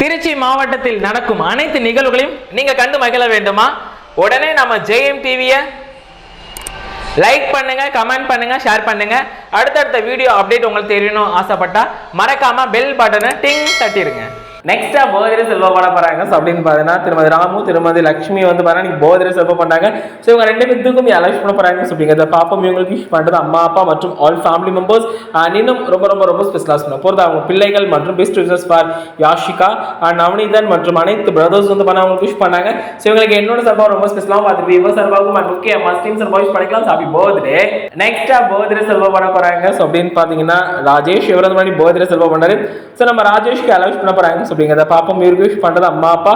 திருச்சி மாவட்டத்தில் நடக்கும் அனைத்து நிகழ்வுகளையும் நீங்க கண்டு மகிழ வேண்டுமா? உடனே நம்ம ஜெயம் டிவியை லைக் பண்ணுங்க, கமெண்ட் பண்ணுங்க, ஷேர் பண்ணுங்க. அடுத்தடுத்த வீடியோ அப்டேட் உங்களுக்கு தெரியணும் ஆசைப்பட்டா மறக்காம பெல் பட்டனை டிங் தட்டிடுங்க. நெக்ஸ்டா போதிரை செல்வம் பண்ண போறாங்க. அப்படின்னு பாத்தீங்கன்னா திருமதி ராமு திருமதி லட்சுமி வந்து பாத்தீங்கன்னா போதிரை செல்வம் பண்ணாங்க. ஸோ இவங்க ரெண்டு பேருக்கும் அலௌஸ் பண்ண போறாங்க. அப்படிங்கிறத பாப்போம். இவங்களுக்கு விஷ் பண்றது அம்மா அப்பா மற்றும் ஆல் ஃபேமிலி மெம்பர்ஸ் இன்னும் ரொம்ப ரொம்ப ரொம்ப ஸ்பெஷலாக பண்ண போகிறது அவங்க பிள்ளைகள் மற்றும் best wishes for Yashika Navanithan மற்றும் அனைத்து பிரதர்ஸ் வந்து பண்ண அவங்களுக்கு விஷ் பண்ணாங்க. ஸோ இவங்களுக்கு என்னோட சார்பாக ரொம்ப ஸ்பெஷலாக பார்த்துட்டு இவர் சார்பாகவும் முக்கிய மஸ்டீம் சார்பாக விஷ் பண்ணிக்கலாம். Happy birthday. நெக்ஸ்டா போதிரை செல்வம் பண்ண போறாங்க. ஸோ அப்படின்னு பாத்தீங்கன்னா ராஜேஷ் இவர் வந்து பண்ணி போதிரை செல்வம் பண்ணாரு. ஸோ நம்ம ராஜேஷ்க்கு அலௌஸ் பண்ண போறாங்க. அப்படிங்கிறத பாப்போம். இவருக்கு விஷ் பண்றது அம்மா அப்பா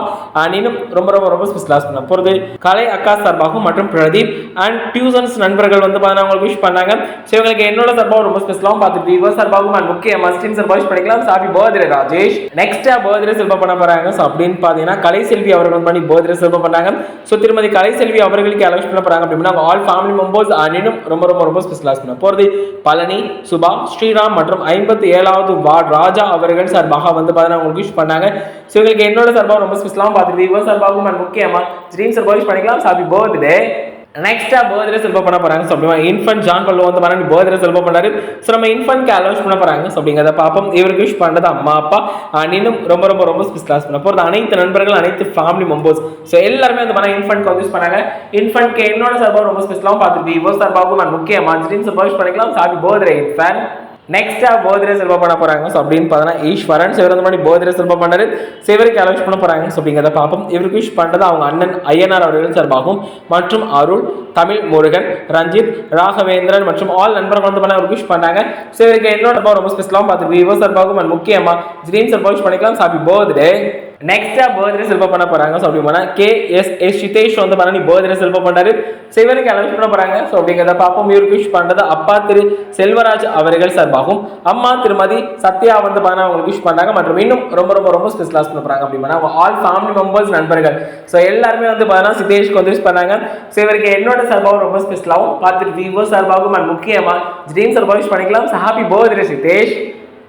இன்னும் ரொம்ப ரொம்ப ரொம்ப ஸ்பெஷலாக பண்ண போகிறது கலை அக்கா சார்பாகவும் மற்றும் பிரதீப் அண்ட் டியூசன்ஸ் நண்பர்கள் வந்து அவங்களுக்கு விஷ் பண்ணாங்க. ஸோ இவங்களுக்கு என்னோட சார்பாகவும் ரொம்ப ஸ்பெஷலாகவும் பார்த்துட்டு இவர் சார்பாகவும் அண்ட் முக்கிய மஸ்டீம் சார்பாக விஷ் பண்ணிக்கலாம். Happy birthday Rajesh. நெக்ஸ்டா பர்த்டே செல்வம் பண்ண போறாங்க. ஸோ அப்படின்னு பாத்தீங்கன்னா கலை செல்வி அவர்கள் பண்ணி பர்த்டே செல்வம் பண்ணாங்க. ஸோ திருமதி கலை செல்வி அவர்களுக்கு அலௌஸ் பண்ண போறாங்க. அப்படின்னா ஆல் ஃபேமிலி மெம்பர்ஸ் இன்னும் ரொம்ப ரொம்ப ரொம்ப ஸ்பெஷலாக பண்ண போகிறது பழனி சுபா ஸ்ரீராம் மற்றும் 57வது வார்டு ராஜா அவர்கள் சார்பாக வந்து அவங்களுக்கு விஷ் பண்ணாங்க. ஸோ இவங்களுக்கு என்னோட சார்பாக ரொம்ப ஸ்பெஷலாகவும் பார்த்துட்டு இவர் சார்பாகவும் முக்கியமா ட்ரீம் சார்பாக விஷ் பண்ணிக்கலாம். Happy birthday. நெக்ஸ்டா பர்த்டே செல்வம் பண்ண போறாங்க. ஸோ அப்படின்னா இன்ஃபன்ட் ஜான் பல்லு வந்து பர்த்டே செல்வம் பண்ணாரு. ஸோ நம்ம இன்ஃபன்ட்க்கு அலௌஸ் பண்ண போறாங்க. ஸோ அப்படிங்கிறத பாப்போம். இவருக்கு விஷ் பண்றது அம்மா அப்பா இன்னும் ரொம்ப ரொம்ப ரொம்ப ஸ்பெஷலாக பண்ண போகிறது அனைத்து நண்பர்கள் அனைத்து ஃபேமிலி மெம்பர்ஸ். ஸோ எல்லாருமே வந்து இன்ஃபன்ட்க்கு வந்து யூஸ் பண்ணாங்க. இன்ஃபன்ட்க்கு என்னோட சார்பாக ரொம்ப ஸ்பெஷலாகவும் பார்த்துட்டு இவர் சார்பாகவும் முக்கியமா ட்ரீம் சார்பாக விஷ் பண்ணிக்கலாம். Happy birthday Infant. நெக்ஸ்டா பர்த்டே செல்வம் பண்ண போறாங்க. ஸோ அப்படின்னு பார்த்தீங்கன்னா ஈஸ்வரன் சிவரந்த மாதிரி பர்த்டே செல்வம் பண்ணாரு. சிவருக்கு அலௌஸ் பண்ண போறாங்க. ஸோ அப்படிங்கிறத பார்ப்போம். இவருக்கு விஷ் பண்றது அவங்க அண்ணன் ஐயனார் அவர்கள் சார்பாகவும் மற்றும் அருள் தமிழ் முருகன் ரஞ்சித் ராகவேந்திரன் மற்றும் ஆல் நண்பர்கள் வந்து அவருக்கு விஷ் பண்ணாங்க. ஸோ இவருக்கு என்னோட ரொம்ப ஸ்பெஷலாகவும் பார்த்துட்டு இவர் சார்பாகவும் முக்கியமா ட்ரீம் சார்பாக விஷ் பண்ணிக்கலாம். Happy birthday. நெக்ஸ்டா பர்த்டே செல்வம் பண்ண போறாங்க. ஸோ அப்படி போனா KS சிதேஷ் வந்து பர்த்டே செல்வம் பண்ணாரு. சிவருக்கு அலௌஸ் பண்ண போறாங்க. ஸோ அப்படிங்கிறத பார்ப்போம். இவருக்கு விஷ் பண்றது அப்பா திரு செல்வராஜ் அவர்கள் சார்பாகவும் அம்மா திருமதி சத்யா வந்து அவங்களுக்கு விஷ் பண்ணாங்க. மற்றும் இன்னும் ரொம்ப ரொம்ப ரொம்ப ஸ்பெஷலாக பண்ண போறாங்க. அப்படின்னா அவங்க ஆல் ஃபேமிலி மெம்பர்ஸ் நண்பர்கள். ஸோ எல்லாருமே வந்து சிதேஷ்க்கு வந்து விஷ் பண்ணாங்க. ஸோ இவருக்கு என்னோட சார்பாகவும் ரொம்ப ஸ்பெஷலாகவும் பார்த்துட்டு விவோ சார்பாகவும் முக்கியமா ட்ரீம் சார்பாக விஷ் பண்ணிக்கலாம். Happy birthday சிதேஷ்.